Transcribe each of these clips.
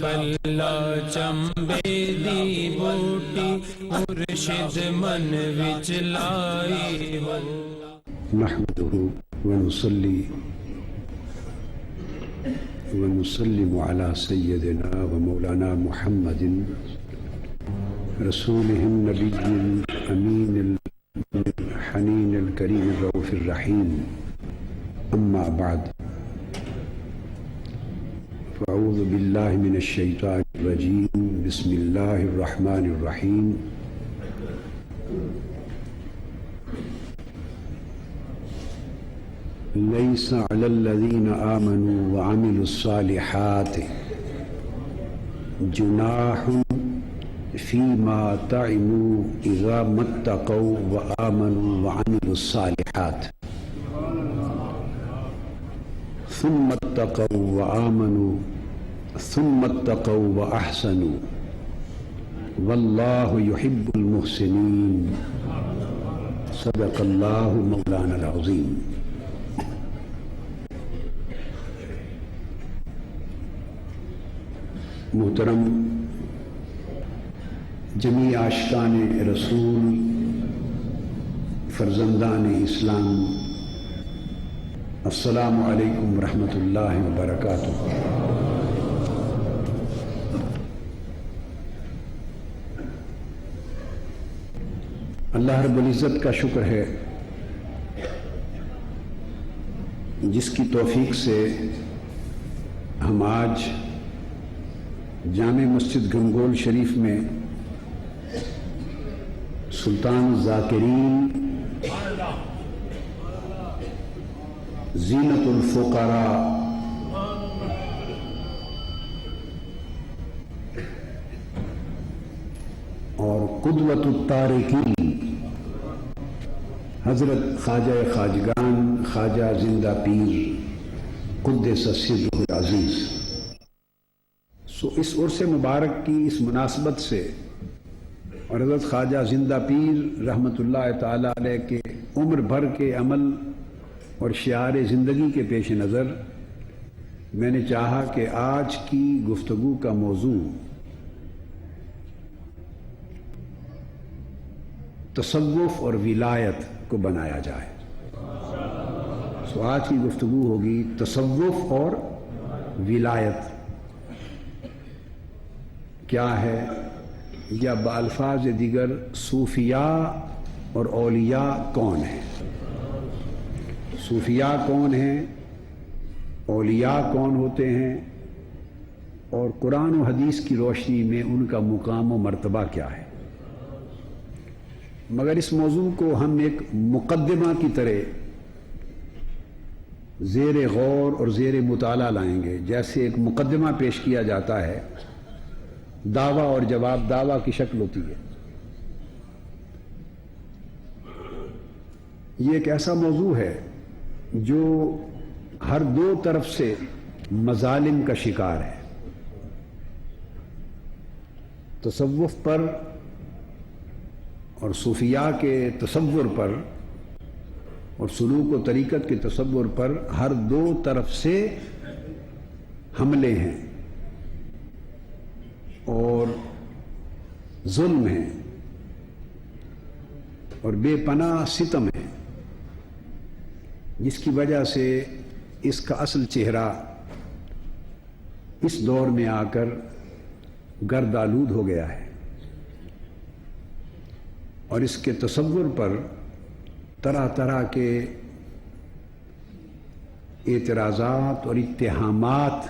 کلا چمبے دی بوٹی مرشد من وچ لائی ہو نحمده ونصلي ونسلم على سيدنا ومولانا محمد رسوله النبي الأمين الحنين الكريم الرؤوف الرحيم أما بعد فأعوذ بالله من الشيطان الرجيم بسم الله الرحمن الرحيم ليس على الذين آمنوا وعملوا الصالحات جناح فيما طعموا إذا ما اتقوا وآمنوا وعملوا الصالحات ثم اتقوا وآمنوا ثم اتقوا وأحسنوا والله يحب المحسنين صدق الله مولانا العظيم. محترم جمیع عاشقان رسول، فرزندان اسلام، السلام علیکم ورحمۃ اللہ وبرکاتہ. اللہ رب العزت کا شکر ہے جس کی توفیق سے ہم آج جامع مسجد گنگول شریف میں سلطان الذاکرین زینت الفقراء اور قدوۃ التارکین حضرت خواجہ خواجگان خواجہ زندہ پیر قدس سرہ العزیز. اس عرس مبارک کی اس مناسبت سے اور حضرت خواجہ زندہ پیر رحمۃ اللہ تعالی علیہ کے عمر بھر کے عمل اور شعار زندگی کے پیش نظر میں نے چاہا کہ آج کی گفتگو کا موضوع تصوف اور ولایت کو بنایا جائے. آج کی گفتگو ہوگی تصوف اور ولایت کیا ہے، یا بالفاظ دیگر صوفیاء اور اولیاء کون ہیں. صوفیاء کون ہیں، اولیاء کون ہوتے ہیں، اور قرآن و حدیث کی روشنی میں ان کا مقام و مرتبہ کیا ہے. مگر اس موضوع کو ہم ایک مقدمہ کی طرح زیر غور اور زیر مطالعہ لائیں گے. جیسے ایک مقدمہ پیش کیا جاتا ہے، دعویٰ اور جواب دعویٰ کی شکل ہوتی ہے. یہ ایک ایسا موضوع ہے جو ہر دو طرف سے مظالم کا شکار ہے. تصوف پر اور صوفیاء کے تصور پر اور سلوک و طریقت کے تصور پر ہر دو طرف سے حملے ہیں اور ظلم ہے اور بے پناہ ستم ہے، جس کی وجہ سے اس کا اصل چہرہ اس دور میں آ کر گرد آلود ہو گیا ہے، اور اس کے تصور پر طرح طرح کے اعتراضات اور اتہامات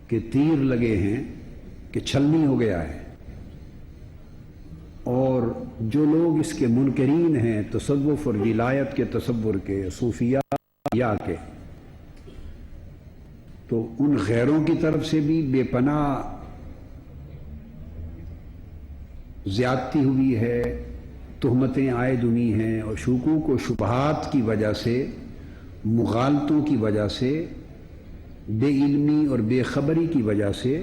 کے تیر لگے ہیں کہ چھلنی ہو گیا ہے. اور جو لوگ اس کے منکرین ہیں تصوف اور ولایت کے تصور کے، صوفیاء کے، تو ان غیروں کی طرف سے بھی بے پناہ زیادتی ہوئی ہے، تہمتیں عائد ہوئی ہیں، اور شکوک و شبہات کی وجہ سے، مغالطوں کی وجہ سے، بے علمی اور بے خبری کی وجہ سے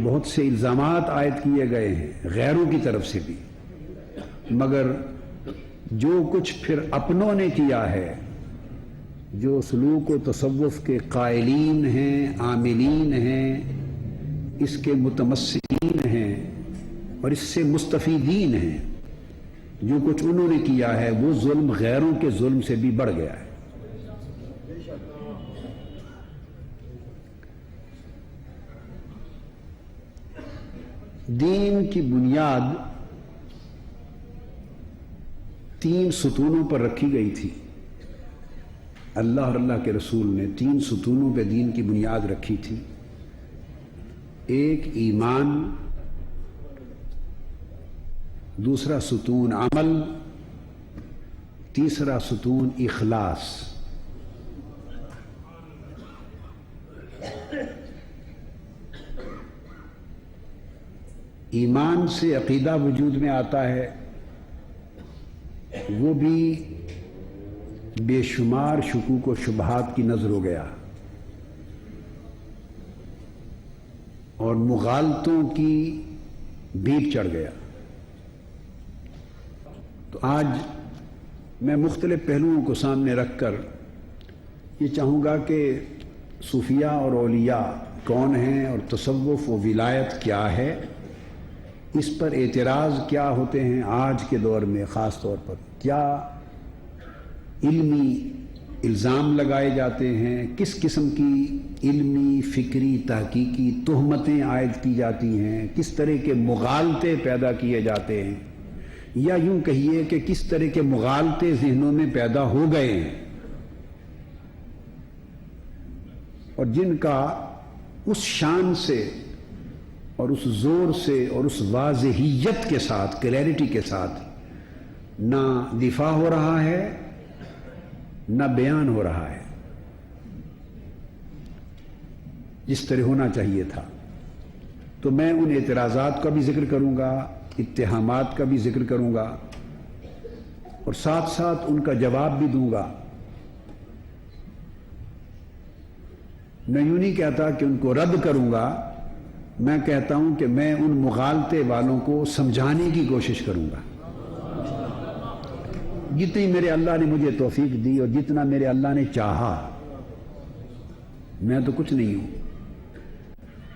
بہت سے الزامات عائد کیے گئے ہیں غیروں کی طرف سے بھی. مگر جو کچھ پھر اپنوں نے کیا ہے، جو سلوک و تصوف کے قائلین ہیں، عاملین ہیں، اس کے متمسکین ہیں اور اس سے مستفیدین ہیں۔ جو کچھ انہوں نے کیا ہے وہ ظلم غیروں کے ظلم سے بھی بڑھ گیا ہے۔ دین کی بنیاد 3 ستونوں پر رکھی گئی تھی۔ اللہ اور اللہ کے رسول نے 3 ستونوں پہ دین کی بنیاد رکھی تھی۔ ایک ایمان، دوسرا ستون عمل، تیسرا ستون اخلاص۔ ایمان سے عقیدہ وجود میں آتا ہے، وہ بھی بے شمار شکوک و شبہات کی نظر ہو گیا اور مغالطوں کی بھیٹ چڑھ گیا۔ تو آج میں مختلف پہلوؤں کو سامنے رکھ کر یہ چاہوں گا کہ صوفیہ اور اولیاء کون ہیں اور تصوف و ولایت کیا ہے، اس پر اعتراض کیا ہوتے ہیں آج کے دور میں، خاص طور پر کیا علمی الزام لگائے جاتے ہیں، کس قسم کی علمی فکری تحقیقی تہمتیں عائد کی جاتی ہیں، کس طرح کے مغالطے پیدا کیے جاتے ہیں، یا یوں کہیے کہ کس طرح کے مغالطے ذہنوں میں پیدا ہو گئے ہیں، اور جن کا اس شان سے اور اس زور سے اور اس واضحیت کے ساتھ، کلیئرٹی کے ساتھ نہ دفاع ہو رہا ہے نہ بیان ہو رہا ہے جس طرح ہونا چاہیے تھا۔ تو میں ان اعتراضات کا بھی ذکر کروں گا، اتہامات کا بھی ذکر کروں گا، اور ساتھ ساتھ ان کا جواب بھی دوں گا۔ میں یوں نہیں کہتا کہ ان کو رد کروں گا، میں کہتا ہوں کہ میں ان مغالطے والوں کو سمجھانے کی کوشش کروں گا۔ جتنی میرے اللہ نے مجھے توفیق دی اور جتنا میرے اللہ نے چاہا، میں تو کچھ نہیں ہوں،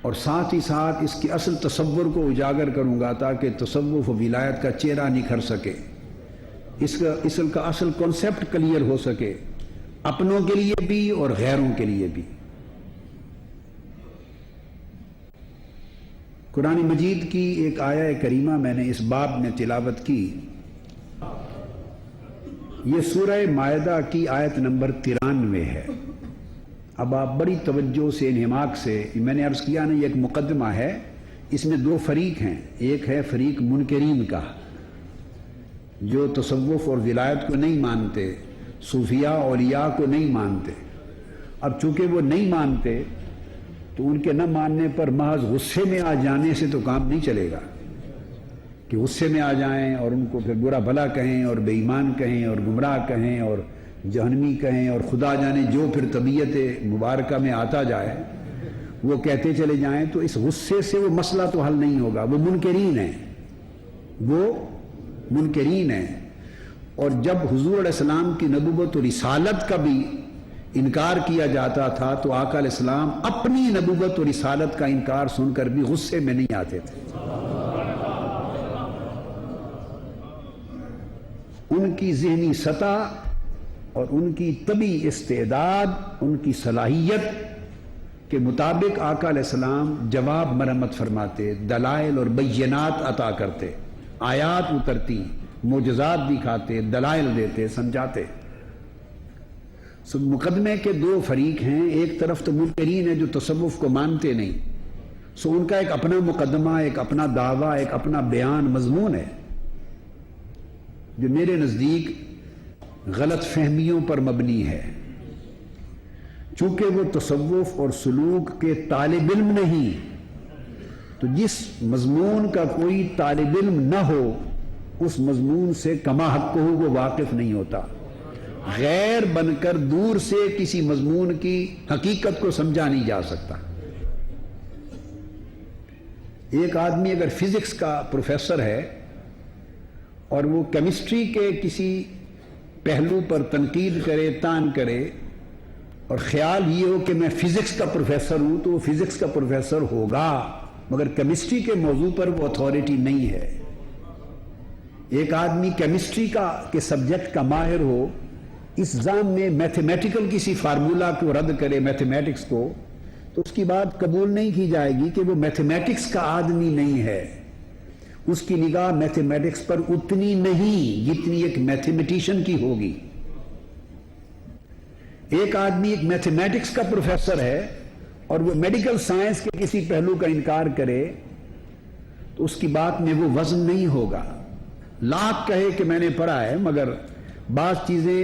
اور ساتھ ہی ساتھ اس کے اصل تصور کو اجاگر کروں گا تاکہ تصوف و ولایت کا چہرہ نکھر سکے، اس کا اصل کانسیپٹ کلیئر ہو سکے، اپنوں کے لیے بھی اور غیروں کے لیے بھی۔ قرآن مجید کی ایک آیہ کریمہ میں نے اس باب میں تلاوت کی، یہ سورہ مائدہ کی آیت نمبر 93 ہے۔ اب آپ بڑی توجہ سے، انہماک سے، میں نے عرض کیا نا، یہ ایک مقدمہ ہے، اس میں 2 فریق ہیں۔ ایک ہے فریق منکرین کا، جو تصوف اور ولایت کو نہیں مانتے، صوفیاء اولیاء کو نہیں مانتے۔ اب چونکہ وہ نہیں مانتے تو ان کے نہ ماننے پر محض غصے میں آ جانے سے تو کام نہیں چلے گا، کہ غصے میں آ جائیں اور ان کو پھر برا بھلا کہیں اور بے ایمان کہیں اور گمراہ کہیں اور جہنمی کہیں اور خدا جانے جو پھر طبیعت مبارکہ میں آتا جائے وہ کہتے چلے جائیں، تو اس غصے سے وہ مسئلہ تو حل نہیں ہوگا۔ وہ منکرین ہیں، وہ منکرین ہیں۔ اور جب حضور علیہ السلام کی نبوت و رسالت کا بھی انکار کیا جاتا تھا تو آقا علیہ السلام اپنی نبوت و رسالت کا انکار سن کر بھی غصے میں نہیں آتے تھے۔ ان کی ذہنی سطح اور ان کی طبعی استعداد، ان کی صلاحیت کے مطابق آقا علیہ السلام جواب مرمت فرماتے، دلائل اور بینات عطا کرتے، آیات اترتی، معجزات دکھاتے، دلائل دیتے، سمجھاتے۔ مقدمے کے 2 فریق ہیں۔ ایک طرف تو منکرین ہیں جو تصوف کو مانتے نہیں، سو ان کا ایک اپنا مقدمہ، ایک اپنا دعویٰ، ایک اپنا بیان، مضمون ہے، جو میرے نزدیک غلط فہمیوں پر مبنی ہے۔ چونکہ وہ تصوف اور سلوک کے طالب علم نہیں، تو جس مضمون کا کوئی طالب علم نہ ہو اس مضمون سے کما حق ہو وہ واقف نہیں ہوتا۔ غیر بن کر دور سے کسی مضمون کی حقیقت کو سمجھا نہیں جا سکتا۔ ایک آدمی اگر فزکس کا پروفیسر ہے اور وہ کیمسٹری کے کسی پہلو پر تنقید کرے، تان کرے، اور خیال یہ ہو کہ میں فزکس کا پروفیسر ہوں، تو وہ فزکس کا پروفیسر ہوگا، مگر کیمسٹری کے موضوع پر وہ اتھارٹی نہیں ہے۔ ایک آدمی کیمسٹری کے سبجیکٹ کا ماہر ہو، اس ایگزام میں میتھمیٹیکل کسی فارمولا کو رد کرے میتھمیٹکس کو، تو اس کی بات قبول نہیں کی جائے گی کہ وہ میتھمیٹکس کا آدمی نہیں ہے۔ اس کی نگاہ میتھمیٹکس پر اتنی نہیں جتنی ایک میتھمیٹیشین کی ہوگی۔ ایک آدمی ایک میتھمیٹکس کا پروفیسر ہے اور وہ میڈیکل سائنس کے کسی پہلو کا انکار کرے تو اس کی بات میں وہ وزن نہیں ہوگا۔ لاکھ کہے کہ میں نے پڑھا ہے، مگر بعض چیزیں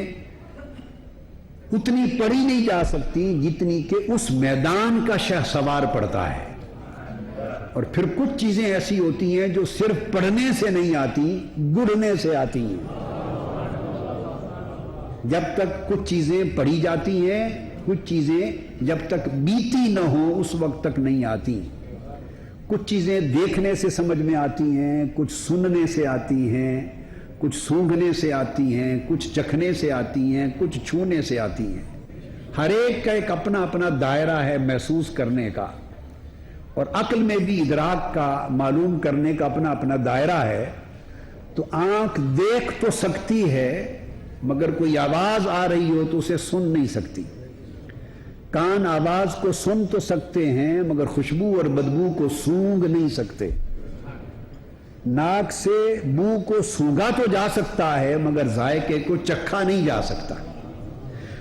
اتنی پڑھی نہیں جا سکتی جتنی کہ اس میدان کا شہسوار پڑھتا ہے۔ اور پھر کچھ چیزیں ایسی ہوتی ہیں جو صرف پڑھنے سے نہیں آتی، گڑنے سے آتی ہیں۔ جب تک کچھ چیزیں پڑھی جاتی ہیں، کچھ چیزیں جب تک بیتی نہ ہو اس وقت تک نہیں آتی۔ کچھ چیزیں دیکھنے سے سمجھ میں آتی ہیں، کچھ سننے سے آتی ہیں، کچھ سونگھنے سے آتی ہیں، کچھ چکھنے سے آتی ہیں، کچھ چھونے سے آتی ہیں۔ ہر ایک کا ایک اپنا اپنا دائرہ ہے محسوس کرنے کا، اور عقل میں بھی ادراک کا معلوم کرنے کا اپنا اپنا دائرہ ہے۔ تو آنکھ دیکھ تو سکتی ہے مگر کوئی آواز آ رہی ہو تو اسے سن نہیں سکتی۔ کان آواز کو سن تو سکتے ہیں مگر خوشبو اور بدبو کو سونگھ نہیں سکتے۔ ناک سے بو کو سونگھا تو جا سکتا ہے مگر ذائقے کو چکھا نہیں جا سکتا۔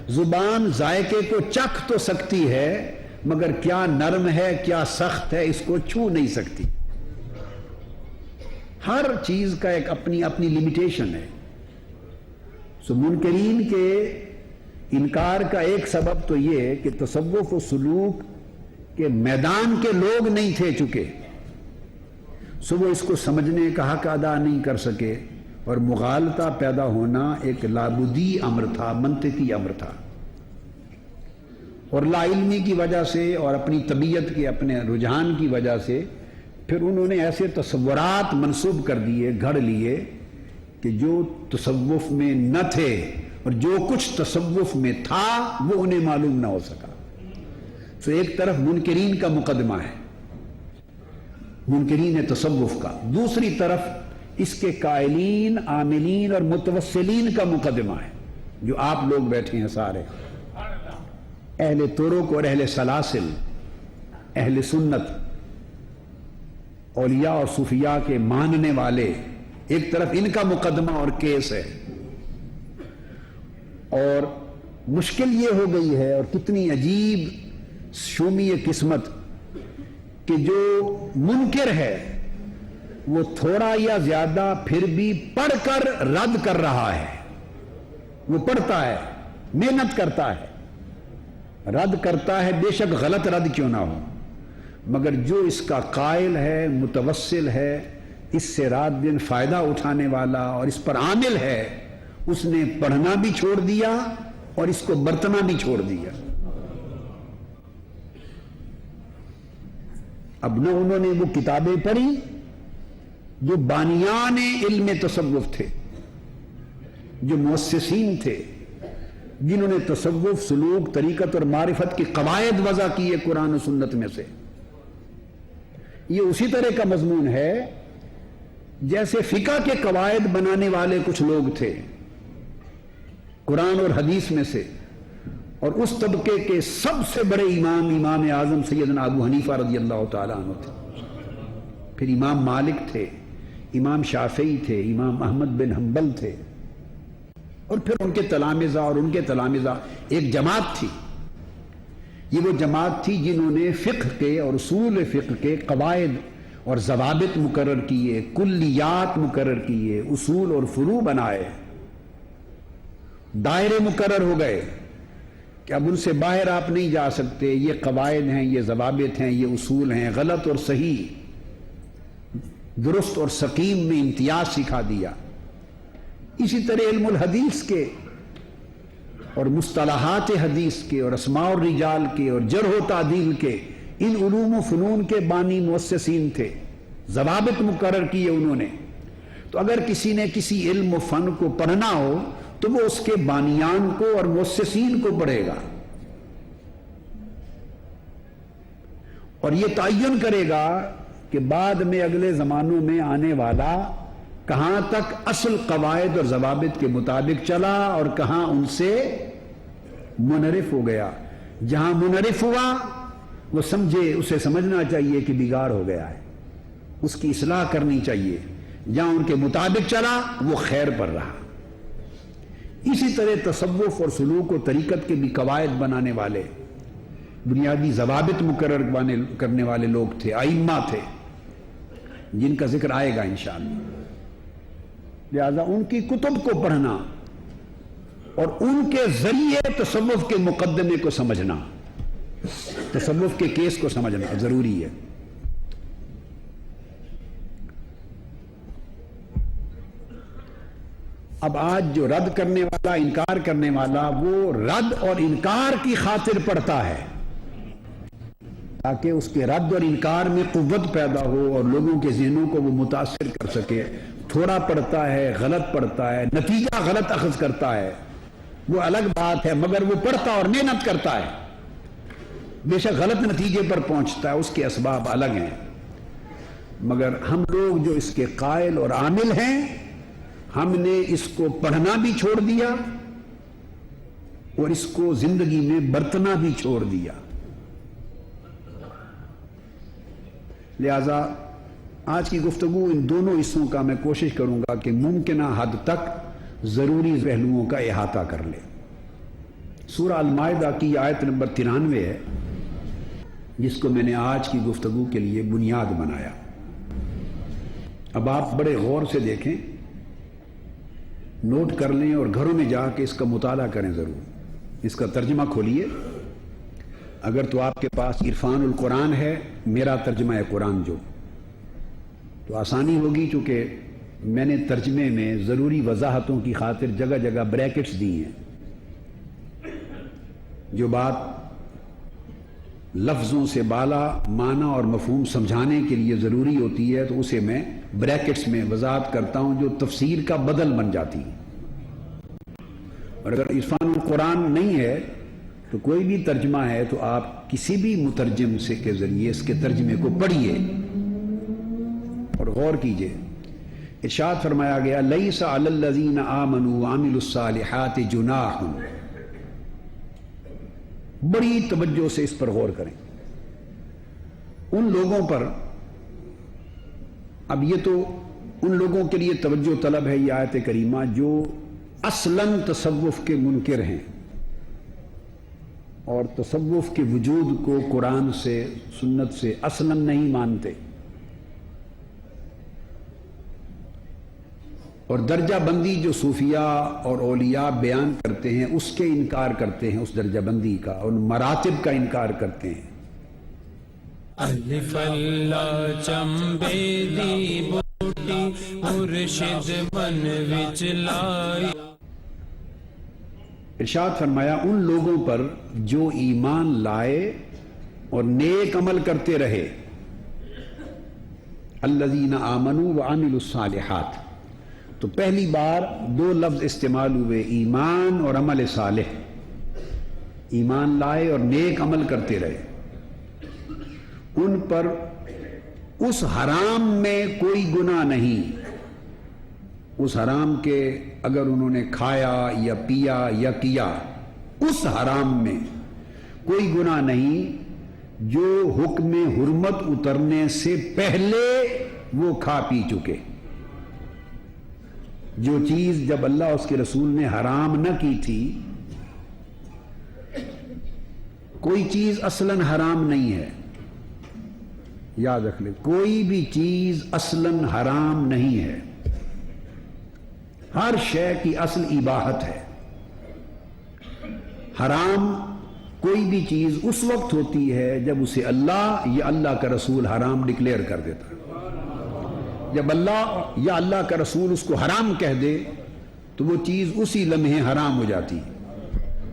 زبان ذائقے کو چکھ تو سکتی ہے مگر کیا نرم ہے کیا سخت ہے اس کو چھو نہیں سکتی۔ ہر چیز کا ایک اپنی اپنی لمیٹیشن ہے۔ سو منکرین کے انکار کا ایک سبب تو یہ ہے کہ تصوف و سلوک کے میدان کے لوگ نہیں تھے چکے، سو وہ اس کو سمجھنے کا حق ادا نہیں کر سکے، اور مغالطہ پیدا ہونا ایک لابدی امر تھا، منطقی امر تھا۔ اور لا علمی کی وجہ سے اور اپنی طبیعت کے اپنے رجحان کی وجہ سے پھر انہوں نے ایسے تصورات منسوب کر دیے، گھڑ لیے کہ جو تصوف میں نہ تھے، اور جو کچھ تصوف میں تھا وہ انہیں معلوم نہ ہو سکا۔ تو ایک طرف منکرین کا مقدمہ ہے، منکرین تصوف کا، دوسری طرف اس کے قائلین، عاملین اور متوسلین کا مقدمہ ہے، جو آپ لوگ بیٹھے ہیں سارے، اہل طرق اور اہل سلاسل، اہل سنت، اولیاء اور صوفیاء کے ماننے والے، ایک طرف ان کا مقدمہ اور کیس ہے۔ اور مشکل یہ ہو گئی ہے، اور کتنی عجیب شومی قسمت، کہ جو منکر ہے وہ تھوڑا یا زیادہ پھر بھی پڑھ کر رد کر رہا ہے۔ وہ پڑھتا ہے، محنت کرتا ہے، رد کرتا ہے، بے شک غلط رد کیوں نہ ہو، مگر جو اس کا قائل ہے، متوسل ہے، اس سے رات دن فائدہ اٹھانے والا اور اس پر عامل ہے، اس نے پڑھنا بھی چھوڑ دیا اور اس کو برتنا بھی چھوڑ دیا۔ اب نہ انہوں نے وہ کتابیں پڑھی جو بانیان علم تصوف تھے، جو مؤسسین تھے، جنہوں نے تصوف، سلوک، طریقت اور معرفت کی قواعد وضع کیے قرآن و سنت میں سے۔ یہ اسی طرح کا مضمون ہے جیسے فقہ کے قواعد بنانے والے کچھ لوگ تھے قرآن اور حدیث میں سے، اور اس طبقے کے سب سے بڑے امام، امام اعظم سیدنا ابو حنیفہ رضی اللہ تعالیٰ عنہ تھے، پھر امام مالک تھے، امام شافعی تھے، امام احمد بن حنبل تھے، اور پھر ان کے تلامذہ اور ان کے تلامذہ، ایک جماعت تھی۔ یہ وہ جماعت تھی جنہوں نے فقہ کے اور اصول فقہ کے قواعد اور ضوابط مقرر کیے، کلیات مقرر کیے، اصول اور فروع بنائے، دائرے مقرر ہو گئے کہ اب ان سے باہر آپ نہیں جا سکتے، یہ قواعد ہیں، یہ ضوابط ہیں، یہ اصول ہیں، غلط اور صحیح، درست اور سقیم میں امتیاز سکھا دیا۔ اسی طرح علم الحدیث کے اور مصطلحات حدیث کے اور اسماء الرجال کے اور جرح و تعدیل کے، ان علوم و فنون کے بانی مؤسسین تھے، ضوابط مقرر کیے انہوں نے۔ تو اگر کسی نے کسی علم و فن کو پڑھنا ہو تو وہ اس کے بانیان کو اور مؤسسین کو پڑھے گا، اور یہ تعین کرے گا کہ بعد میں اگلے زمانوں میں آنے والا کہاں تک اصل قواعد اور ضوابط کے مطابق چلا اور کہاں ان سے منحرف ہو گیا. جہاں منحرف ہوا وہ سمجھے، اسے سمجھنا چاہیے کہ بگاڑ ہو گیا ہے، اس کی اصلاح کرنی چاہیے. جہاں ان کے مطابق چلا وہ خیر پر رہا. اسی طرح تصوف اور سلوک و طریقت کے بھی قواعد بنانے والے، بنیادی ضوابط مقرر کرنے والے لوگ تھے، ائمہ تھے، جن کا ذکر آئے گا انشاءاللہ. لہذا ان کی کتب کو پڑھنا اور ان کے ذریعے تصوف کے مقدمے کو سمجھنا، تصوف کے کیس کو سمجھنا ضروری ہے. اب آج جو رد کرنے والا، انکار کرنے والا، وہ رد اور انکار کی خاطر پڑھتا ہے تاکہ اس کے رد اور انکار میں قوت پیدا ہو اور لوگوں کے ذہنوں کو وہ متاثر کر سکے. تھوڑا پڑھتا ہے، غلط پڑھتا ہے، نتیجہ غلط اخذ کرتا ہے، وہ الگ بات ہے، مگر وہ پڑھتا اور محنت کرتا ہے. بے شک غلط نتیجے پر پہنچتا ہے، اس کے اسباب الگ ہیں، مگر ہم لوگ جو اس کے قائل اور عامل ہیں، ہم نے اس کو پڑھنا بھی چھوڑ دیا اور اس کو زندگی میں برتنا بھی چھوڑ دیا. لہذا آج کی گفتگو ان دونوں حصوں کا میں کوشش کروں گا کہ ممکنہ حد تک ضروری پہلوؤں کا احاطہ کر لے. سورہ المائدہ کی آیت نمبر 93 ہے جس کو میں نے آج کی گفتگو کے لیے بنیاد بنایا. اب آپ بڑے غور سے دیکھیں، نوٹ کر لیں اور گھروں میں جا کے اس کا مطالعہ کریں ضرور. اس کا ترجمہ کھولیے. اگر تو آپ کے پاس عرفان القرآن ہے، میرا ترجمہ ہے قرآن جو، تو آسانی ہوگی، چونکہ میں نے ترجمے میں ضروری وضاحتوں کی خاطر جگہ جگہ بریکٹس دی ہیں. جو بات لفظوں سے بالا معنی اور مفہوم سمجھانے کے لیے ضروری ہوتی ہے تو اسے میں بریکٹس میں وضاحت کرتا ہوں جو تفسیر کا بدل بن جاتی ہے. اور اگر عرفان القرآن نہیں ہے تو کوئی بھی ترجمہ ہے تو آپ کسی بھی مترجم سے کے ذریعے اس کے ترجمے کو پڑھیے اور غور کیجئے. ارشاد فرمایا گیا لیس علی الذین آمنوا وعملوا الصالحات جناح. بڑی توجہ سے اس پر غور کریں. ان لوگوں پر، اب یہ تو ان لوگوں کے لیے توجہ طلب ہے یہ آیت کریمہ جو اصلاً تصوف کے منکر ہیں اور تصوف کے وجود کو قرآن سے سنت سے اصلاً نہیں مانتے، اور درجہ بندی جو صوفیاء اور اولیاء بیان کرتے ہیں اس کے انکار کرتے ہیں، اس درجہ بندی کا، ان مراتب کا انکار کرتے ہیں. الف اللہ چمبے دی بوٹی مرشد من وچ لائی. ارشاد فرمایا ان لوگوں پر جو ایمان لائے اور نیک عمل کرتے رہے. الذین آمنوا وعملوا الصالحات، تو پہلی بار دو لفظ استعمال ہوئے، ایمان اور عمل صالح. ایمان لائے اور نیک عمل کرتے رہے. ان پر اس حرام میں کوئی گناہ نہیں، اس حرام کے اگر انہوں نے کھایا یا پیا یا کیا، اس حرام میں کوئی گناہ نہیں جو حکم حرمت اترنے سے پہلے وہ کھا پی چکے. جو چیز جب اللہ اس کے رسول نے حرام نہ کی تھی، کوئی چیز اصلاً حرام نہیں ہے، یاد رکھ لیں، کوئی بھی چیز اصلاً حرام نہیں ہے. ہر شے کی اصل اباحت ہے. حرام کوئی بھی چیز اس وقت ہوتی ہے جب اسے اللہ یا اللہ کا رسول حرام ڈکلیئر کر دیتا ہے. جب اللہ یا اللہ کا رسول اس کو حرام کہہ دے تو وہ چیز اسی لمحے حرام ہو جاتی،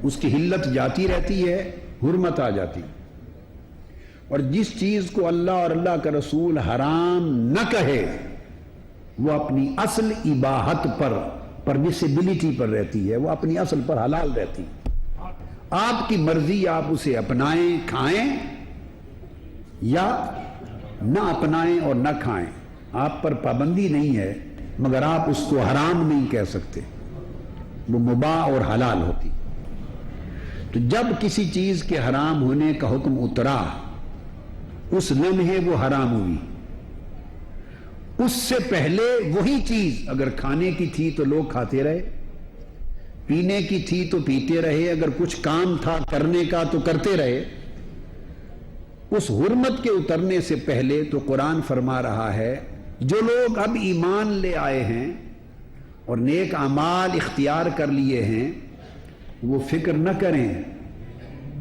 اس کی حلت جاتی رہتی ہے، حرمت آ جاتی. اور جس چیز کو اللہ اور اللہ کا رسول حرام نہ کہے وہ اپنی اصل اباحت پر، پرمیسیبلٹی پر رہتی ہے، وہ اپنی اصل پر حلال رہتی. آپ کی مرضی، آپ اسے اپنائیں، کھائیں یا نہ اپنائیں اور نہ کھائیں. آپ پر پابندی نہیں ہے مگر آپ اس کو حرام نہیں کہہ سکتے, وہ مباح اور حلال ہوتی. تو جب کسی چیز کے حرام ہونے کا حکم اترا اس لمحے وہ حرام ہوئی. اس سے پہلے وہی چیز اگر کھانے کی تھی تو لوگ کھاتے رہے, پینے کی تھی تو پیتے رہے, اگر کچھ کام تھا کرنے کا تو کرتے رہے. اس حرمت کے اترنے سے پہلے تو قرآن فرما رہا ہے جو لوگ اب ایمان لے آئے ہیں اور نیک اعمال اختیار کر لیے ہیں وہ فکر نہ کریں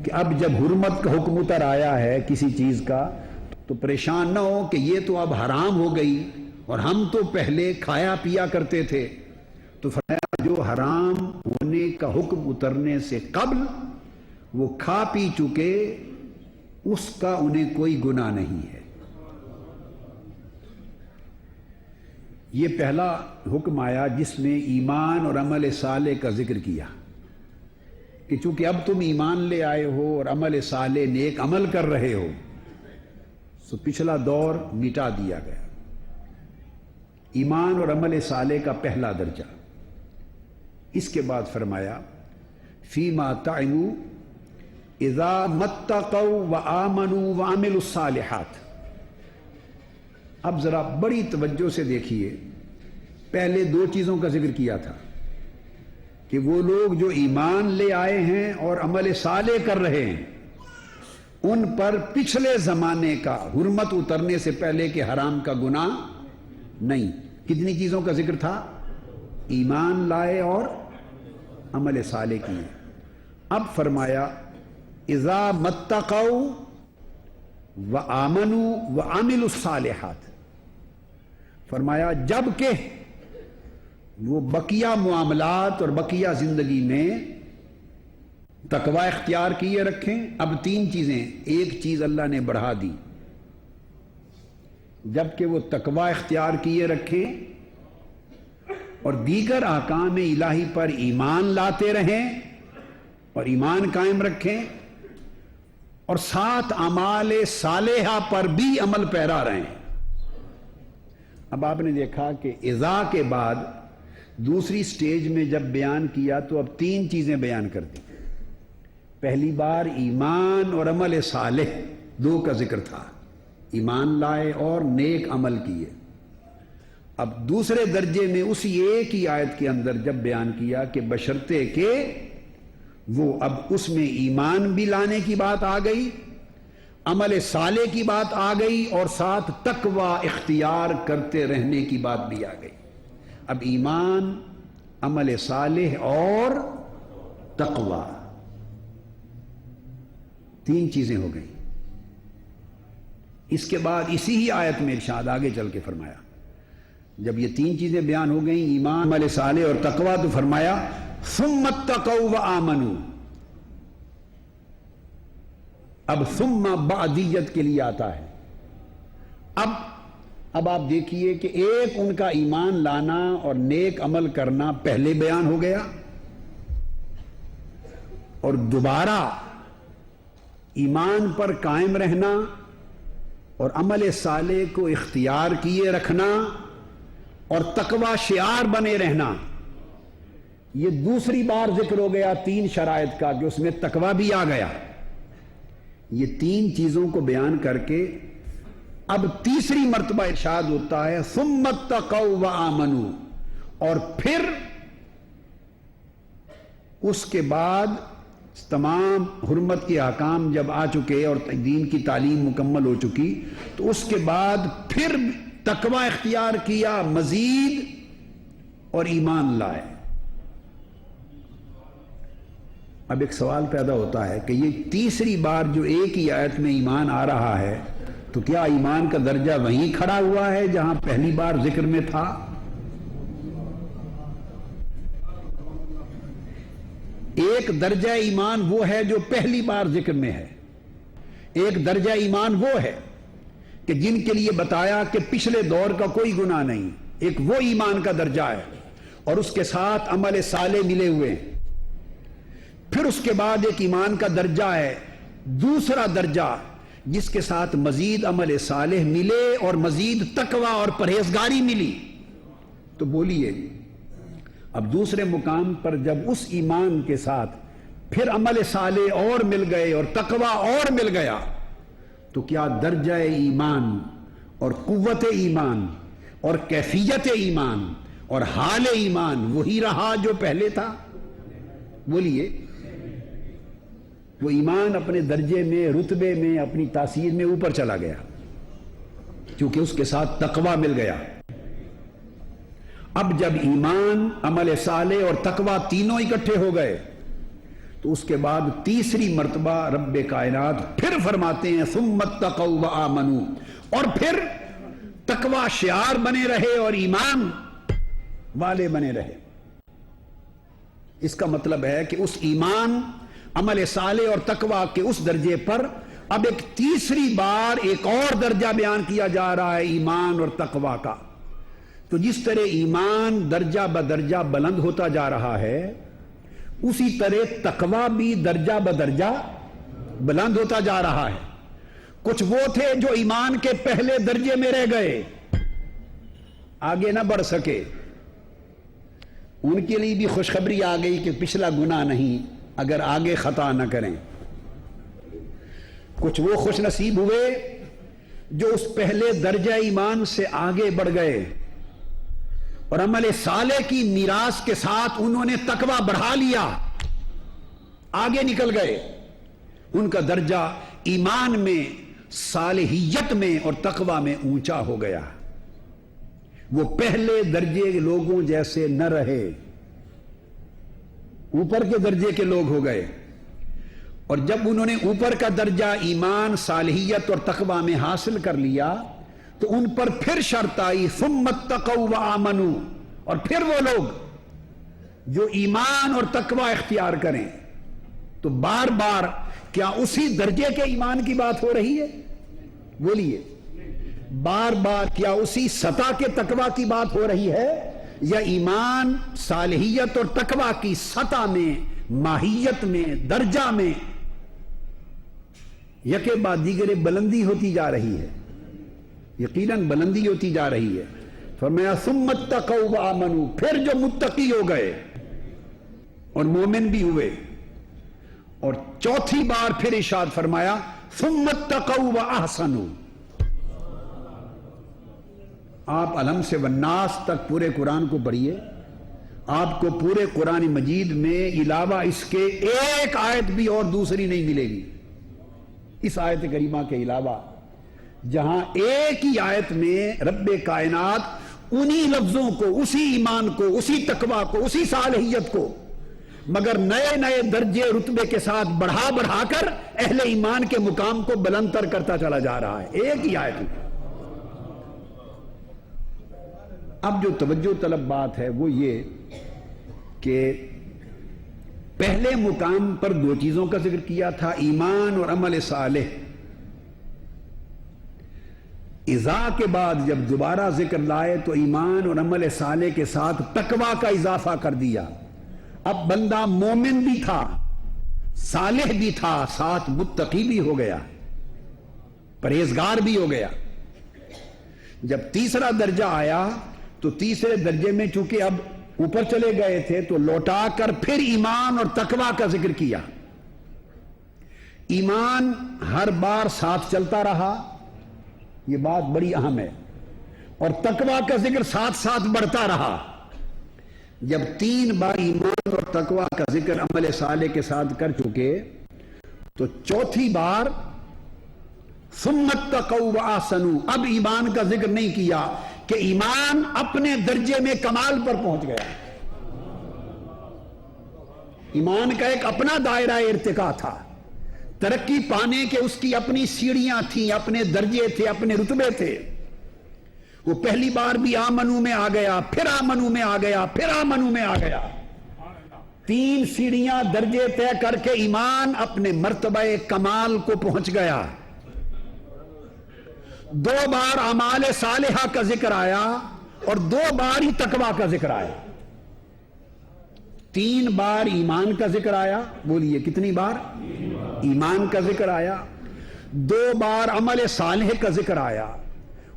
کہ اب جب حرمت کا حکم اتر آیا ہے کسی چیز کا تو پریشان نہ ہو کہ یہ تو اب حرام ہو گئی اور ہم تو پہلے کھایا پیا کرتے تھے. تو فرمایا جو حرام ہونے کا حکم اترنے سے قبل وہ کھا پی چکے اس کا انہیں کوئی گناہ نہیں ہے. یہ پہلا حکم آیا جس میں ایمان اور عمل صالح کا ذکر کیا کہ چونکہ اب تم ایمان لے آئے ہو اور عمل صالح نیک عمل کر رہے ہو تو پچھلا دور مٹا دیا گیا. ایمان اور عمل صالح کا پہلا درجہ. اس کے بعد فرمایا فیما طعموا اذا متقوا وآمنوا وعملوا الصالحات. اب ذرا بڑی توجہ سے دیکھیے, پہلے دو چیزوں کا ذکر کیا تھا کہ وہ لوگ جو ایمان لے آئے ہیں اور عمل صالح کر رہے ہیں ان پر پچھلے زمانے کا حرمت اترنے سے پہلے کے حرام کا گناہ نہیں. کتنی چیزوں کا ذکر تھا؟ ایمان لائے اور عمل صالح کیے. اب فرمایا اذا متقوا وآمنوا وعملوا الصالحات. فرمایا جب کہ وہ بقیہ معاملات اور بقیہ زندگی میں تقوی اختیار کیے رکھیں. اب تین چیزیں, ایک چیز اللہ نے بڑھا دی, جبکہ وہ تقوی اختیار کیے رکھیں اور دیگر احکام الہی پر ایمان لاتے رہیں اور ایمان قائم رکھیں اور ساتھ اعمال صالحہ پر بھی عمل پیرا رہیں. اب آپ نے دیکھا کہ اذا کے بعد دوسری سٹیج میں جب بیان کیا تو اب تین چیزیں بیان کر دی. پہلی بار ایمان اور عمل صالح دو کا ذکر تھا, ایمان لائے اور نیک عمل کیے. اب دوسرے درجے میں اسی ایک ہی آیت کے اندر جب بیان کیا کہ بشرطے کہ وہ اب اس میں ایمان بھی لانے کی بات آ گئی, عمل صالح کی بات آ گئی اور ساتھ تقوی اختیار کرتے رہنے کی بات بھی آ گئی. اب ایمان, عمل صالح اور تقوی تین چیزیں ہو گئیں. اس کے بعد اسی ہی آیت میں ارشاد آگے چل کے فرمایا جب یہ تین چیزیں بیان ہو گئیں ایمان, عمل صالح اور تقوی, تو فرمایا ثم اتقوا وآمنوا. اب ثم بعدیت کے لیے آتا ہے. اب آپ دیکھیے کہ ایک ان کا ایمان لانا اور نیک عمل کرنا پہلے بیان ہو گیا اور دوبارہ ایمان پر قائم رہنا اور عمل صالح کو اختیار کیے رکھنا اور تقوی شعار بنے رہنا, یہ دوسری بار ذکر ہو گیا تین شرائط کا کہ اس میں تقوی بھی آ گیا. یہ تین چیزوں کو بیان کر کے اب تیسری مرتبہ ارشاد ہوتا ہے ثم اتقوا وآمنوا, اور پھر اس کے بعد تمام حرمت کے احکام جب آ چکے اور دین کی تعلیم مکمل ہو چکی تو اس کے بعد پھر تقوی اختیار کیا مزید اور ایمان لائے. اب ایک سوال پیدا ہوتا ہے کہ یہ تیسری بار جو ایک ہی آیت میں ایمان آ رہا ہے تو کیا ایمان کا درجہ وہیں کھڑا ہوا ہے جہاں پہلی بار ذکر میں تھا؟ ایک درجہ ایمان وہ ہے جو پہلی بار ذکر میں ہے, ایک درجہ ایمان وہ ہے کہ جن کے لیے بتایا کہ پچھلے دور کا کوئی گناہ نہیں, ایک وہ ایمان کا درجہ ہے اور اس کے ساتھ عمل صالح ملے ہوئے ہیں. پھر اس کے بعد ایک ایمان کا درجہ ہے دوسرا درجہ جس کے ساتھ مزید عمل صالح ملے اور مزید تقوی اور پرہیزگاری ملی. تو بولیے اب دوسرے مقام پر جب اس ایمان کے ساتھ پھر عمل صالح اور مل گئے اور تقوی اور مل گیا تو کیا درجہ ایمان اور قوت ایمان اور کیفیت ایمان اور حال ایمان وہی رہا جو پہلے تھا؟ بولیے. وہ ایمان اپنے درجے میں، رتبے میں، اپنی تاثیر میں اوپر چلا گیا کیونکہ اس کے ساتھ تقوی مل گیا. اب جب ایمان، عمل صالح اور تقوی تینوں اکٹھے ہو گئے تو اس کے بعد تیسری مرتبہ رب کائنات پھر فرماتے ہیں ثم اتقوا وآمنوا، اور پھر تقوی شعار بنے رہے اور ایمان والے بنے رہے. اس کا مطلب ہے کہ اس ایمان، عمل صالح اور تقوی کے اس درجے پر اب ایک تیسری بار ایک اور درجہ بیان کیا جا رہا ہے ایمان اور تقوی کا. تو جس طرح ایمان درجہ بدرجہ بلند ہوتا جا رہا ہے اسی طرح تقوی بھی درجہ بدرجہ بلند ہوتا جا رہا ہے. کچھ وہ تھے جو ایمان کے پہلے درجے میں رہ گئے، آگے نہ بڑھ سکے، ان کے لیے بھی خوشخبری آ گئی کہ پچھلا گناہ نہیں اگر آگے خطا نہ کریں. کچھ وہ خوش نصیب ہوئے جو اس پہلے درجہ ایمان سے آگے بڑھ گئے اور عمل صالح کی میراث کے ساتھ انہوں نے تقوی بڑھا لیا، آگے نکل گئے. ان کا درجہ ایمان میں، صالحیت میں اور تقوی میں اونچا ہو گیا. وہ پہلے درجے کے لوگوں جیسے نہ رہے، اوپر کے درجے کے لوگ ہو گئے. اور جب انہوں نے اوپر کا درجہ ایمان، صالحیت اور تقوی میں حاصل کر لیا تو ان پر پھر شرط آئی ثم اتقوا وآمنوا، اور پھر وہ لوگ جو ایمان اور تقوی اختیار کریں. تو بار بار کیا اسی درجے کے ایمان کی بات ہو رہی ہے؟ بولیے. بار بار کیا اسی سطح کے تقوی کی بات ہو رہی ہے یا ایمان، صالحیت اور تقوی کی سطح میں، ماہیت میں، درجہ میں یکے بعد دیگرے بلندی ہوتی جا رہی ہے؟ یقیناً بلندی ہوتی جا رہی ہے. فرمایا ثم اتقوا وآمنوا، پھر جو متقی ہو گئے اور مومن بھی ہوئے. اور چوتھی بار پھر ارشاد فرمایا ثم اتقوا واحسنوا. آپ الحم سے والناس تک پورے قرآن کو پڑھیے، آپ کو پورے قرآن مجید میں علاوہ اس کے ایک آیت بھی اور دوسری نہیں ملے گی اس آیت کریمہ کے علاوہ، جہاں ایک ہی آیت میں رب کائنات انہی لفظوں کو، اسی ایمان کو، اسی تقوی کو، اسی صالحیت کو مگر نئے نئے درجے رتبے کے ساتھ بڑھا بڑھا کر اہل ایمان کے مقام کو بلند تر کرتا چلا جا رہا ہے ایک ہی آیت میں. اب جو توجہ طلب بات ہے وہ یہ کہ پہلے مقام پر دو چیزوں کا ذکر کیا تھا، ایمان اور عمل صالح. اذا کے بعد جب دوبارہ ذکر لائے تو ایمان اور عمل صالح کے ساتھ تقوی کا اضافہ کر دیا. اب بندہ مومن بھی تھا، صالح بھی تھا، ساتھ متقی بھی ہو گیا، پرہیزگار بھی ہو گیا. جب تیسرا درجہ آیا تو تیسرے درجے میں چونکہ اب اوپر چلے گئے تھے تو لوٹا کر پھر ایمان اور تقوی کا ذکر کیا. ایمان ہر بار ساتھ چلتا رہا، یہ بات بڑی اہم ہے، اور تقوی کا ذکر ساتھ ساتھ بڑھتا رہا. جب 3 بار ایمان اور تقوی کا ذکر عمل صالح کے ساتھ کر چکے تو چوتھی بار ثم اتقوا واحسنوا، اب ایمان کا ذکر نہیں کیا کہ ایمان اپنے درجے میں کمال پر پہنچ گیا. ایمان کا ایک اپنا دائرہ ارتقاء تھا، ترقی پانے کے اس کی اپنی سیڑھیاں تھیں، اپنے درجے تھے، اپنے رتبے تھے. وہ پہلی بار بھی آمنو میں آ گیا، پھر آمنو میں آ گیا، پھر آمنو میں آ گیا. 3 سیڑھیاں درجے طے کر کے ایمان اپنے مرتبہ کمال کو پہنچ گیا. 2 بار اعمال صالحہ کا ذکر آیا اور 2 بار ہی تقوی کا ذکر آیا. 3 بار ایمان کا ذکر آیا، بولیے کتنی بار؟ ایمان کا ذکر آیا. 2 بار عمل صالح کا ذکر آیا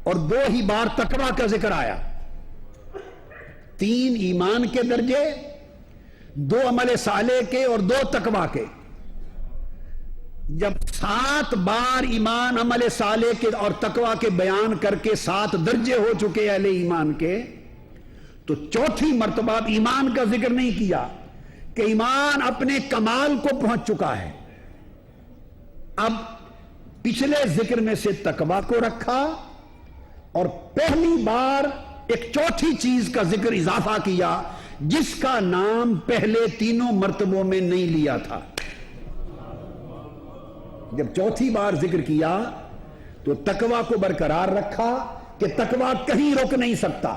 اور 2 ہی بار تقوی کا ذکر آیا. 3 ایمان کے درجے، 2 عمل صالح کے اور 2 تقوی کے. جب 7 بار ایمان، عمل صالح کے اور تقوی کے بیان کر کے 7 درجے ہو چکے اہل ایمان کے، تو 4تھی مرتبہ ایمان کا ذکر نہیں کیا کہ ایمان اپنے کمال کو پہنچ چکا ہے. اب پچھلے ذکر میں سے تقوی کو رکھا اور پہلی بار ایک 4تھی چیز کا ذکر اضافہ کیا جس کا نام پہلے 3 مرتبوں میں نہیں لیا تھا. جب 4تھی بار ذکر کیا تو تقوی کو برقرار رکھا کہ تقوی کہیں رک نہیں سکتا،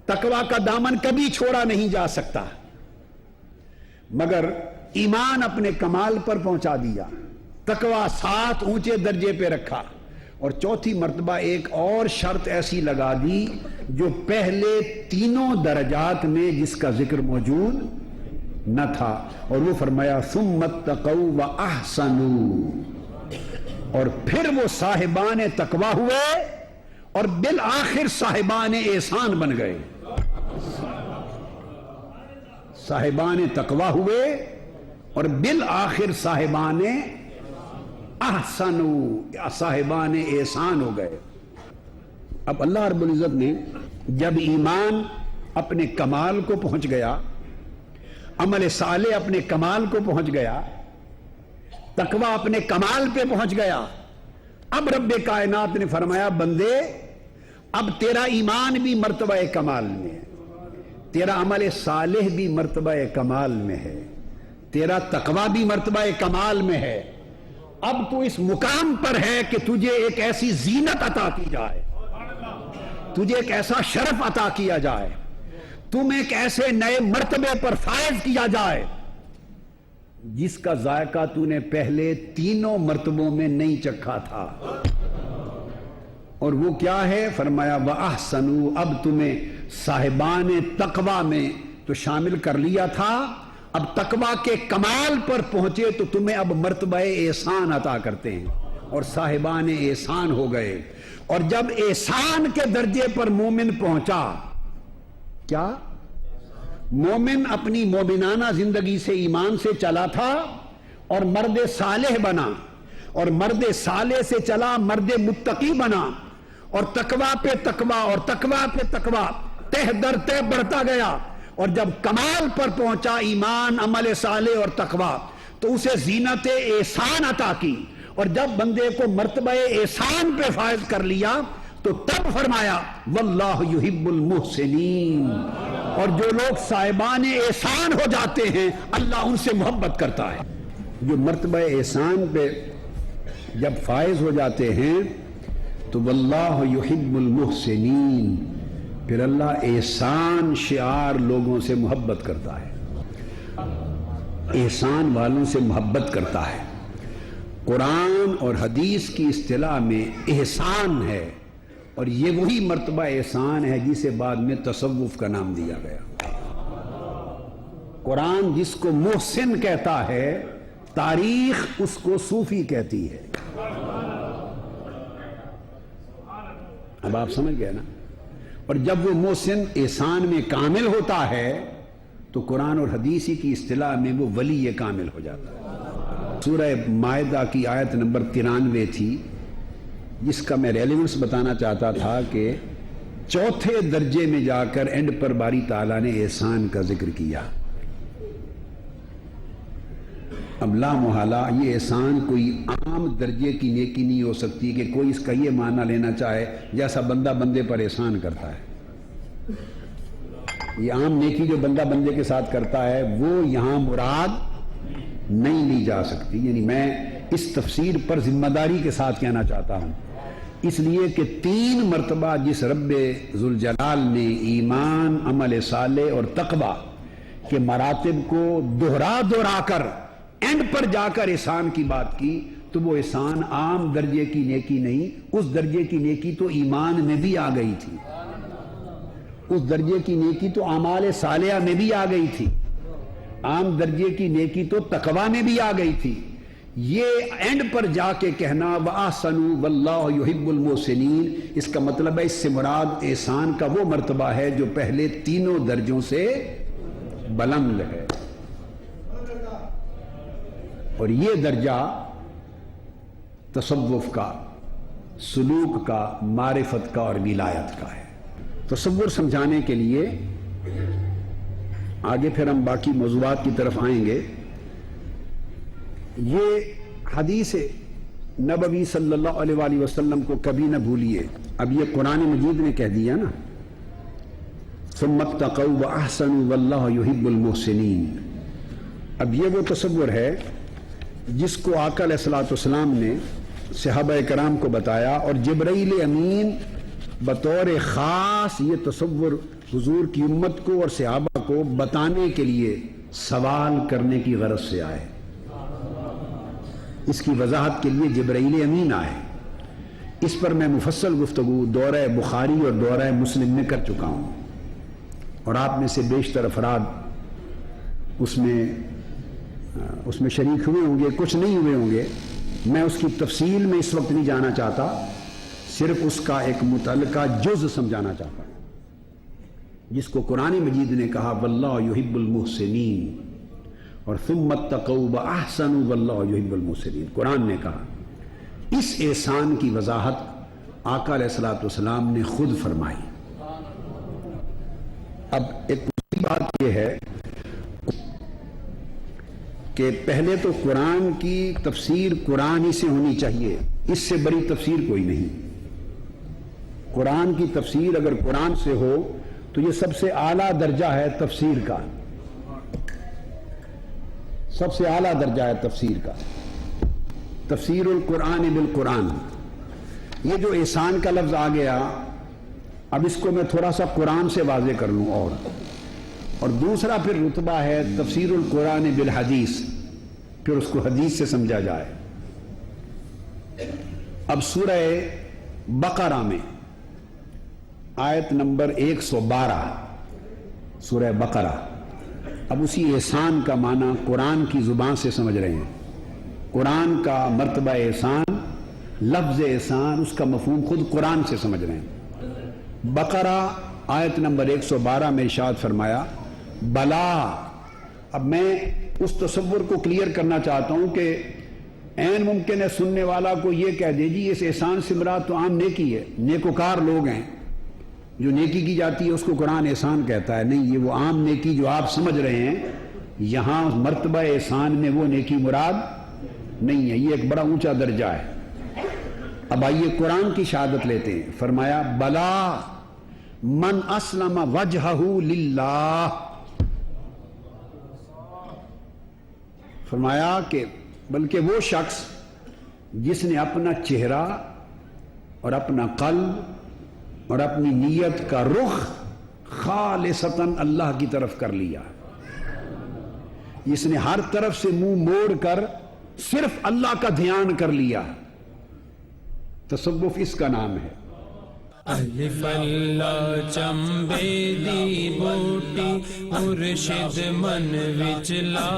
تقوی کا دامن کبھی چھوڑا نہیں جا سکتا، مگر ایمان اپنے کمال پر پہنچا دیا. تقوی 7 اونچے درجے پہ رکھا اور 4تھی مرتبہ ایک اور شرط ایسی لگا دی جو پہلے 3 درجات میں جس کا ذکر موجود نہ تھا، اور وہ فرمایا ثم اتقوا واحسنوا، اور پھر وہ صاحبان تقوی ہوئے اور بالآخر صاحبان احسان بن گئے. صاحبان تقوی ہوئے اور بالآخر صاحبان احسنوا، صاحبان احسان ہو گئے. اب اللہ رب العزت نے جب ایمان اپنے کمال کو پہنچ گیا، عمل صالح اپنے کمال کو پہنچ گیا، تقوی اپنے کمال پہ پہنچ گیا، اب رب کائنات نے فرمایا بندے اب تیرا ایمان بھی مرتبہ کمال میں ہے، تیرا عمل صالح بھی مرتبہ کمال میں ہے، تیرا تقوی بھی مرتبہ کمال میں ہے. اب تو اس مقام پر ہے کہ تجھے ایک ایسی زینت عطا کی جائے، تجھے ایک ایسا شرف عطا کیا جائے، تم ایک ایسے نئے مرتبے پر فائز کیا جائے جس کا ذائقہ تو نے پہلے 3 مرتبوں میں نہیں چکھا تھا. اور وہ کیا ہے؟ فرمایا وَأَحْسَنُوا، اب تمہیں صاحبان تقوی میں تو شامل کر لیا تھا، اب تقوی کے کمال پر پہنچے تو تمہیں اب مرتبہ احسان عطا کرتے ہیں اور صاحبان احسان ہو گئے. اور جب احسان کے درجے پر مومن پہنچا، کیا مومن اپنی مومنانہ زندگی سے ایمان سے چلا تھا اور مرد صالح بنا، اور مرد صالح سے چلا مرد متقی بنا، اور تقوی پہ تقوی اور تقوی پہ تقوی تہ در تہ بڑھتا گیا، اور جب کمال پر پہنچا ایمان، عمل صالح اور تقوی، تو اسے زینت احسان عطا کی. اور جب بندے کو مرتبہ احسان پہ فائز کر لیا تو تب فرمایا واللہ یحب المحسنین، اور جو لوگ صاحبان احسان ہو جاتے ہیں اللہ ان سے محبت کرتا ہے. جو مرتبہ احسان پہ جب فائز ہو جاتے ہیں تو واللہ یحب المحسنین، پھر اللہ احسان شعار لوگوں سے محبت کرتا ہے، احسان والوں سے محبت کرتا ہے. قرآن اور حدیث کی اصطلاح میں احسان ہے، اور یہ وہی مرتبہ احسان ہے جسے بعد میں تصوف کا نام دیا گیا. قرآن جس کو محسن کہتا ہے، تاریخ اس کو صوفی کہتی ہے. اب آپ سمجھ گئے نا. اور جب وہ محسن احسان میں کامل ہوتا ہے تو قرآن اور حدیثی کی اصطلاح میں وہ ولی کامل ہو جاتا ہے. سورہ مائدہ کی آیت نمبر 93 تھی، جس کا میں ریلیونس بتانا چاہتا تھا کہ 4تھے درجے میں جا کر اینڈ پر باری تعالیٰ نے احسان کا ذکر کیا. اب لا محالہ یہ احسان کوئی عام درجے کی نیکی نہیں ہو سکتی کہ کوئی اس کا یہ معنی لینا چاہے جیسا بندہ بندے پر احسان کرتا ہے. یہ عام نیکی جو بندہ بندے کے ساتھ کرتا ہے وہ یہاں مراد نہیں لی جا سکتی. یعنی میں اس تفسیر پر ذمہ داری کے ساتھ کہنا چاہتا ہوں، اس لیے کہ 3 مرتبہ جس رب ذوالجلال نے ایمان، عمل صالح اور تقوی کے مراتب کو دہرا کر اینڈ پر جا کر احسان کی بات کی، تو وہ احسان عام درجے کی نیکی نہیں، اس درجے کی نیکی تو ایمان میں بھی آ گئی تھی، اس درجے کی نیکی تو اعمال صالحہ میں بھی آ گئی تھی، عام درجے کی نیکی تو تقوی میں بھی آ گئی تھی. یہ اینڈ پر جا کے کہنا وَأَحْسَنُوا وَاللَّهُ يُحِبُّ الْمُحْسِنِينَ، اس کا مطلب ہے اس سے مراد احسان کا وہ مرتبہ ہے جو پہلے تینوں درجوں سے بلند ہے، اور یہ درجہ تصوف کا، سلوک کا، معرفت کا اور ولایت کا ہے۔ تصور سمجھانے کے لیے آگے پھر ہم باقی موضوعات کی طرف آئیں گے۔ یہ حدیث نبوی صلی اللہ علیہ وآلہ وسلم کو کبھی نہ بھولیے۔ اب یہ قرآن مجید نے کہہ دیا نا ثم اتقوا واحسنوا واللہ یحب المحسنین۔ اب یہ وہ تصور ہے جس کو آقا علیہ الصلوۃ والسلام نے صحابہ کرام کو بتایا، اور جبرائیل امین بطور خاص یہ تصور حضور کی امت کو اور صحابہ کو بتانے کے لیے سوال کرنے کی غرض سے آئے، اس کی وضاحت کے لیے جبرائیل امین آئے۔ اس پر میں مفصل گفتگو دورہ بخاری اور دورہ مسلم میں کر چکا ہوں، اور آپ میں سے بیشتر افراد اس میں شریک ہوئے ہوں گے، کچھ نہیں ہوئے ہوں گے۔ میں اس کی تفصیل میں اس وقت نہیں جانا چاہتا، صرف اس کا ایک متعلقہ جز سمجھانا چاہتا ہوں، جس کو قرآن مجید نے کہا واللہ یحب المحسنین، اور ثم اتقوا واحسنوا واللہ یحب المحسنین۔ قرآن نے کہا، اس احسان کی وضاحت آقا علیہ الصلوۃ والسلام نے خود فرمائی۔ اب ایک بات یہ ہے کہ پہلے تو قرآن کی تفسیر قرآن ہی سے ہونی چاہیے، اس سے بڑی تفسیر کوئی نہیں۔ قرآن کی تفسیر اگر قرآن سے ہو تو یہ سب سے اعلیٰ درجہ ہے تفسیر کا، سب سے اعلیٰ درجہ ہے تفسیر کا، تفسیر القرآن بالقرآن۔ یہ جو احسان کا لفظ آ گیا، اب اس کو میں تھوڑا سا قرآن سے واضح کر لوں، اور دوسرا پھر رتبہ ہے تفسیر القرآن بالحدیث، پھر اس کو حدیث سے سمجھا جائے۔ اب سورہ بقرہ میں آیت نمبر 112، سورہ بقرہ، اب اسی احسان کا معنی قرآن کی زبان سے سمجھ رہے ہیں۔ قرآن کا مرتبہ احسان، لفظ احسان، اس کا مفہوم خود قرآن سے سمجھ رہے ہیں۔ بقرہ آیت نمبر 112 میں ارشاد فرمایا بلا۔ اب میں اس تصور کو کلیئر کرنا چاہتا ہوں کہ عین ممکن ہے سننے والا کو یہ کہہ دے جی اس احسان سے مراد تو عام نیکی ہے، نیکوکار لوگ ہیں، جو نیکی کی جاتی ہے اس کو قرآن احسان کہتا ہے۔ نہیں، یہ وہ عام نیکی جو آپ سمجھ رہے ہیں، یہاں مرتبہ احسان میں وہ نیکی مراد نہیں ہے، یہ ایک بڑا اونچا درجہ ہے۔ اب آئیے قرآن کی شہادت لیتے ہیں۔ فرمایا بلا من اسلم وجہہ للہ، فرمایا کہ بلکہ وہ شخص جس نے اپنا چہرہ اور اپنا قلب اور اپنی نیت کا رخ خالصتاً اللہ کی طرف کر لیا، جس نے ہر طرف سے منہ موڑ کر صرف اللہ کا دھیان کر لیا، تصوف اس کا نام ہے۔ الف اللہ چمبے دی بوٹی مرشد من وچ لا